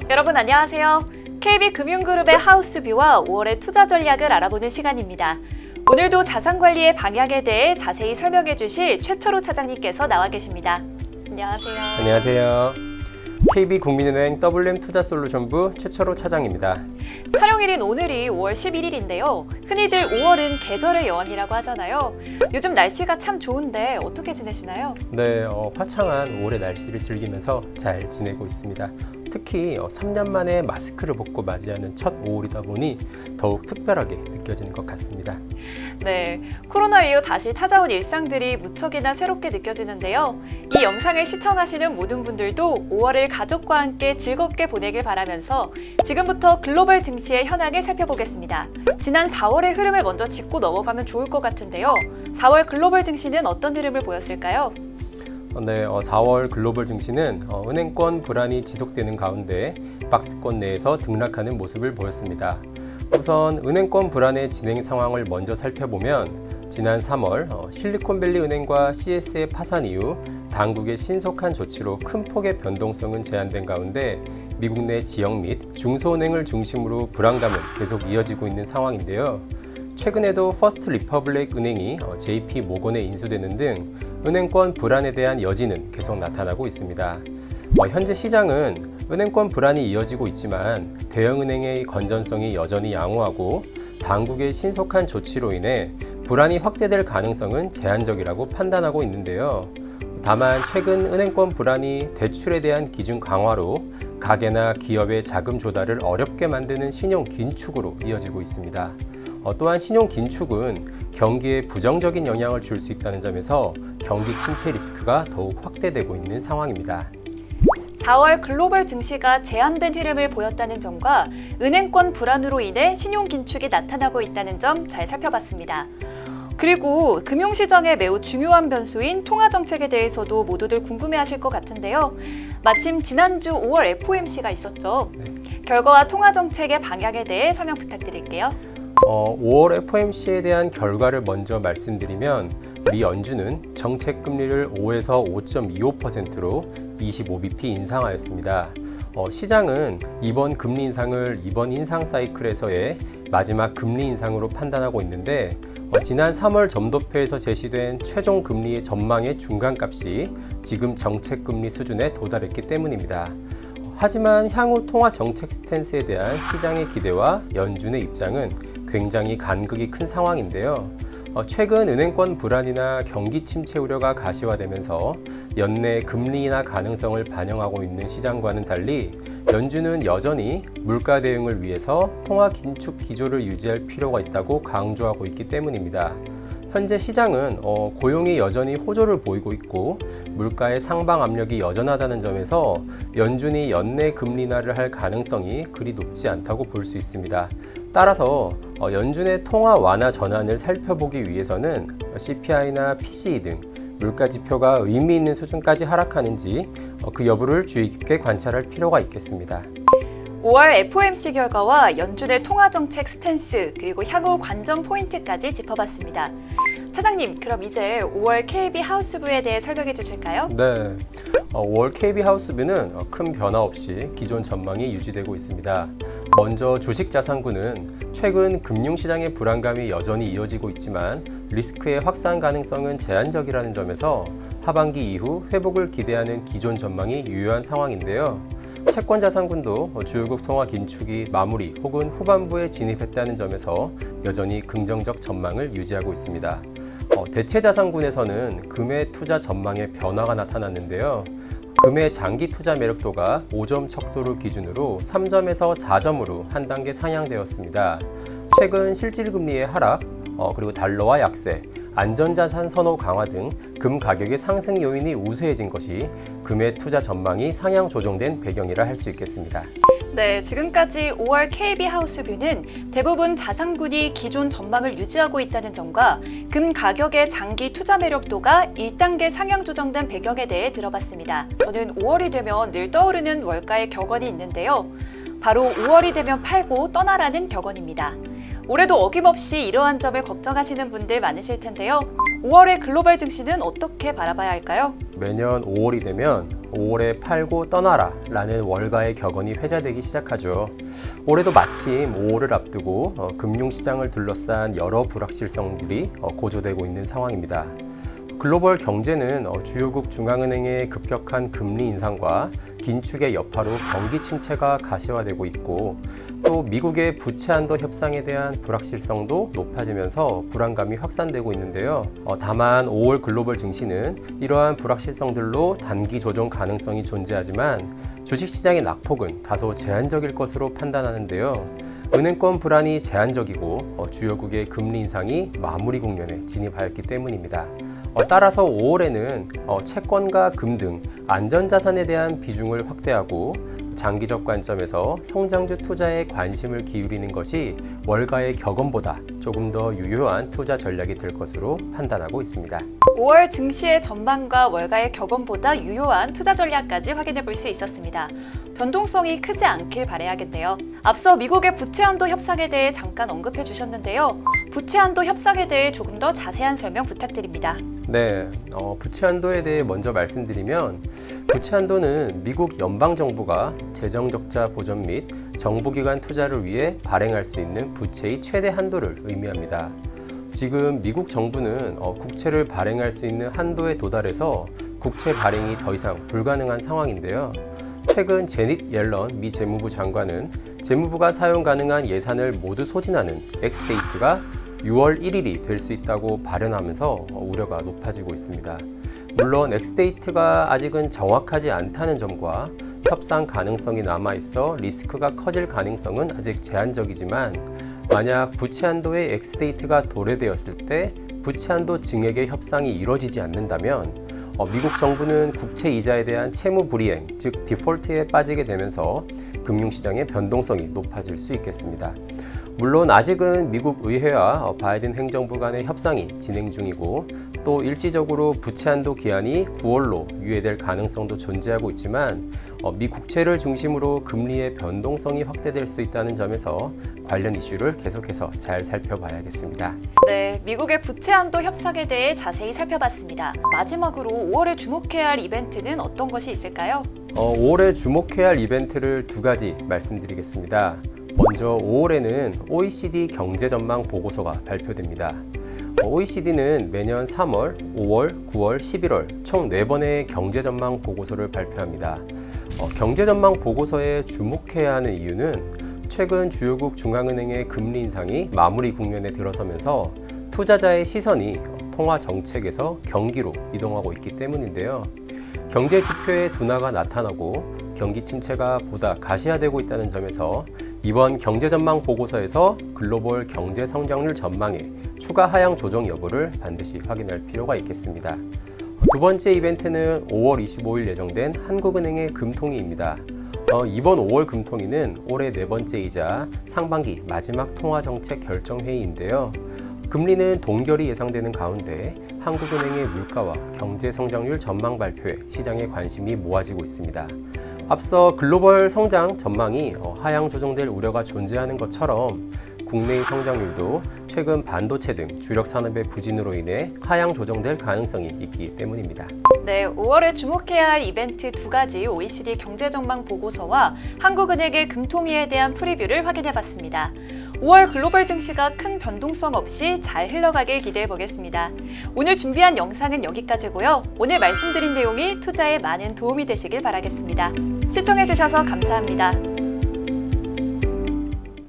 여러분 안녕하세요. KB금융그룹의 하우스뷰와 5월의 투자 전략을 알아보는 시간입니다. 오늘도 자산관리의 방향에 대해 자세히 설명해 주실 최철호 차장님께서 나와 계십니다. 안녕하세요. 안녕하세요. KB국민은행 WM투자솔루션부 최철호 차장입니다. 촬영일인 오늘이 5월 11일인데요. 흔히들 5월은 계절의 여왕이라고 하잖아요. 요즘 날씨가 참 좋은데 어떻게 지내시나요? 네, 화창한 5월의 날씨를 즐기면서 잘 지내고 있습니다. 특히 3년 만에 마스크를 벗고 맞이하는 첫 5월이다 보니 더욱 특별하게 느껴지는 것 같습니다. 네, 코로나 이후 다시 찾아온 일상들이 무척이나 새롭게 느껴지는데요. 이 영상을 시청하시는 모든 분들도 5월을 가족과 함께 즐겁게 보내길 바라면서 지금부터 글로벌 증시의 현황을 살펴보겠습니다. 지난 4월의 흐름을 먼저 짚고 넘어가면 좋을 것 같은데요. 4월 글로벌 증시는 어떤 흐름을 보였을까요? 네, 4월 글로벌 증시는 은행권 불안이 지속되는 가운데 박스권 내에서 등락하는 모습을 보였습니다. 우선 은행권 불안의 진행 상황을 먼저 살펴보면 지난 3월 실리콘밸리 은행과 CS의 파산 이후 당국의 신속한 조치로 큰 폭의 변동성은 제한된 가운데 미국 내 지역 및 중소은행을 중심으로 불안감은 계속 이어지고 있는 상황인데요. 최근에도 퍼스트 리퍼블릭 은행이 JP 모건에 인수되는 등 은행권 불안에 대한 여지는 계속 나타나고 있습니다. 현재 시장은 은행권 불안이 이어지고 있지만 대형은행의 건전성이 여전히 양호하고 당국의 신속한 조치로 인해 불안이 확대될 가능성은 제한적이라고 판단하고 있는데요. 다만 최근 은행권 불안이 대출에 대한 기준 강화로 가계나 기업의 자금 조달을 어렵게 만드는 신용 긴축으로 이어지고 있습니다. 또한 신용 긴축은 경기에 부정적인 영향을 줄 수 있다는 점에서 경기 침체 리스크가 더욱 확대되고 있는 상황입니다. 4월 글로벌 증시가 제한된 흐름을 보였다는 점과 은행권 불안으로 인해 신용 긴축이 나타나고 있다는 점 잘 살펴봤습니다. 그리고 금융시장의 매우 중요한 변수인 통화정책에 대해서도 모두들 궁금해하실 것 같은데요. 마침 지난주 5월 FOMC가 있었죠. 결과와 통화정책의 방향에 대해 설명 부탁드릴게요. 5월 FOMC에 대한 결과를 먼저 말씀드리면 미 연준은 정책 금리를 5에서 5.25%로 25bp 인상하였습니다. 시장은 이번 금리 인상을 이번 인상 사이클에서의 마지막 금리 인상으로 판단하고 있는데 지난 3월 점도표에서 제시된 최종 금리의 전망의 중간값이 지금 정책 금리 수준에 도달했기 때문입니다. 하지만 향후 통화 정책 스탠스에 대한 시장의 기대와 연준의 입장은 굉장히 간극이 큰 상황인데요. 최근 은행권 불안이나 경기 침체 우려가 가시화되면서 연내 금리 인하 가능성을 반영하고 있는 시장과는 달리 연준은 여전히 물가 대응을 위해서 통화 긴축 기조를 유지할 필요가 있다고 강조하고 있기 때문입니다. 현재 시장은 고용이 여전히 호조를 보이고 있고 물가의 상방 압력이 여전하다는 점에서 연준이 연내 금리 인하를 할 가능성이 그리 높지 않다고 볼 수 있습니다. 따라서 연준의 통화 완화 전환을 살펴보기 위해서는 CPI나 PCE 등 물가 지표가 의미 있는 수준까지 하락하는지 그 여부를 주의 깊게 관찰할 필요가 있겠습니다. 5월 FOMC 결과와 연준의 통화정책 스탠스 그리고 향후 관전 포인트까지 짚어봤습니다. 차장님, 그럼 이제 5월 KB 하우스뷰에 대해 설명해 주실까요? 네, 5월 KB 하우스뷰는 큰 변화 없이 기존 전망이 유지되고 있습니다. 먼저 주식자산군은 최근 금융시장의 불안감이 여전히 이어지고 있지만 리스크의 확산 가능성은 제한적이라는 점에서 하반기 이후 회복을 기대하는 기존 전망이 유효한 상황인데요. 채권 자산군도 주요국 통화 긴축이 마무리 혹은 후반부에 진입했다는 점에서 여전히 긍정적 전망을 유지하고 있습니다. 대체 자산군에서는 금의 투자 전망에 변화가 나타났는데요. 금의 장기 투자 매력도가 5점 척도를 기준으로 3점에서 4점으로 한 단계 상향되었습니다. 최근 실질금리의 하락, 그리고 달러와 약세, 안전자산 선호 강화 등 금 가격의 상승 요인이 우세해진 것이 금의 투자 전망이 상향 조정된 배경이라 할 수 있겠습니다. 네, 지금까지 5월 KB 하우스뷰는 대부분 자산군이 기존 전망을 유지하고 있다는 점과 금 가격의 장기 투자 매력도가 1단계 상향 조정된 배경에 대해 들어봤습니다. 저는 5월이 되면 늘 떠오르는 월가의 격언이 있는데요. 바로 5월이 되면 팔고 떠나라는 격언입니다. 올해도 어김없이 이러한 점을 걱정하시는 분들 많으실 텐데요. 5월의 글로벌 증시는 어떻게 바라봐야 할까요? 매년 5월이 되면 5월에 팔고 떠나라 라는 월가의 격언이 회자되기 시작하죠. 올해도 마침 5월을 앞두고 금융시장을 둘러싼 여러 불확실성들이 고조되고 있는 상황입니다. 글로벌 경제는 주요국 중앙은행의 급격한 금리 인상과 긴축의 여파로 경기 침체가 가시화되고 있고, 또 미국의 부채 한도 협상에 대한 불확실성도 높아지면서 불안감이 확산되고 있는데요. 다만 5월 글로벌 증시는 이러한 불확실성들로 단기 조정 가능성이 존재하지만 주식시장의 낙폭은 다소 제한적일 것으로 판단하는데요. 은행권 불안이 제한적이고 주요국의 금리 인상이 마무리 국면에 진입하였기 때문입니다. 따라서 5월에는 채권과 금 등 안전자산에 대한 비중을 확대하고 장기적 관점에서 성장주 투자에 관심을 기울이는 것이 월가의 격언보다 조금 더 유효한 투자 전략이 될 것으로 판단하고 있습니다. 5월 증시의 전망과 월가의 격언보다 유효한 투자 전략까지 확인해 볼 수 있었습니다. 변동성이 크지 않길 바라야겠네요. 앞서 미국의 부채 한도 협상에 대해 잠깐 언급해 주셨는데요. 부채 한도 협상에 대해 조금 더 자세한 설명 부탁드립니다. 네, 부채 한도에 대해 먼저 말씀드리면, 부채 한도는 미국 연방정부가 재정적자 보전 및 정부기관 투자를 위해 발행할 수 있는 부채의 최대 한도를 의미합니다. 지금 미국 정부는 국채를 발행할 수 있는 한도에 도달해서 국채 발행이 더 이상 불가능한 상황인데요. 최근 제닛 옐런 미 재무부 장관은 재무부가 사용 가능한 예산을 모두 소진하는 엑스데이트가 6월 1일이 될 수 있다고 발언하면서 우려가 높아지고 있습니다. 물론 엑스데이트가 아직은 정확하지 않다는 점과 협상 가능성이 남아있어 리스크가 커질 가능성은 아직 제한적이지만, 만약 부채 한도의 엑스데이트가 도래되었을 때 부채 한도 증액의 협상이 이뤄지지 않는다면 미국 정부는 국채 이자에 대한 채무 불이행, 즉 디폴트에 빠지게 되면서 금융시장의 변동성이 높아질 수 있겠습니다. 물론 아직은 미국 의회와 바이든 행정부 간의 협상이 진행 중이고, 또 일시적으로 부채 한도 기한이 9월로 유예될 가능성도 존재하고 있지만, 미 국채를 중심으로 금리의 변동성이 확대될 수 있다는 점에서 관련 이슈를 계속해서 잘 살펴봐야겠습니다. 네, 미국의 부채 한도 협상에 대해 자세히 살펴봤습니다. 마지막으로 5월에 주목해야 할 이벤트는 어떤 것이 있을까요? 5월에 주목해야 할 이벤트를 두 가지 말씀드리겠습니다. 먼저 5월에는 OECD 경제 전망 보고서가 발표됩니다. OECD는 매년 3월, 5월, 9월, 11월 총 4번의 경제 전망 보고서를 발표합니다. 경제 전망 보고서에 주목해야 하는 이유는 최근 주요국 중앙은행의 금리 인상이 마무리 국면에 들어서면서 투자자의 시선이 통화 정책에서 경기로 이동하고 있기 때문인데요. 경제 지표의 둔화가 나타나고 경기 침체가 보다 가시화되고 있다는 점에서 이번 경제 전망 보고서에서 글로벌 경제 성장률 전망에 추가 하향 조정 여부를 반드시 확인할 필요가 있겠습니다. 두 번째 이벤트는 5월 25일 예정된 한국은행의 금통위입니다. 이번 5월 금통위는 올해 4번째이자 상반기 마지막 통화정책 결정회의인데요. 금리는 동결이 예상되는 가운데 한국은행의 물가와 경제 성장률 전망 발표에 시장의 관심이 모아지고 있습니다. 앞서 글로벌 성장 전망이 하향 조정될 우려가 존재하는 것처럼 국내의 성장률도 최근 반도체 등 주력 산업의 부진으로 인해 하향 조정될 가능성이 있기 때문입니다. 네, 5월에 주목해야 할 이벤트 두 가지 OECD 경제 전망 보고서와 한국은행의 금통위에 대한 프리뷰를 확인해봤습니다. 5월 글로벌 증시가 큰 변동성 없이 잘 흘러가길 기대해 보겠습니다. 오늘 준비한 영상은 여기까지고요. 오늘 말씀드린 내용이 투자에 많은 도움이 되시길 바라겠습니다. 시청해주셔서 감사합니다.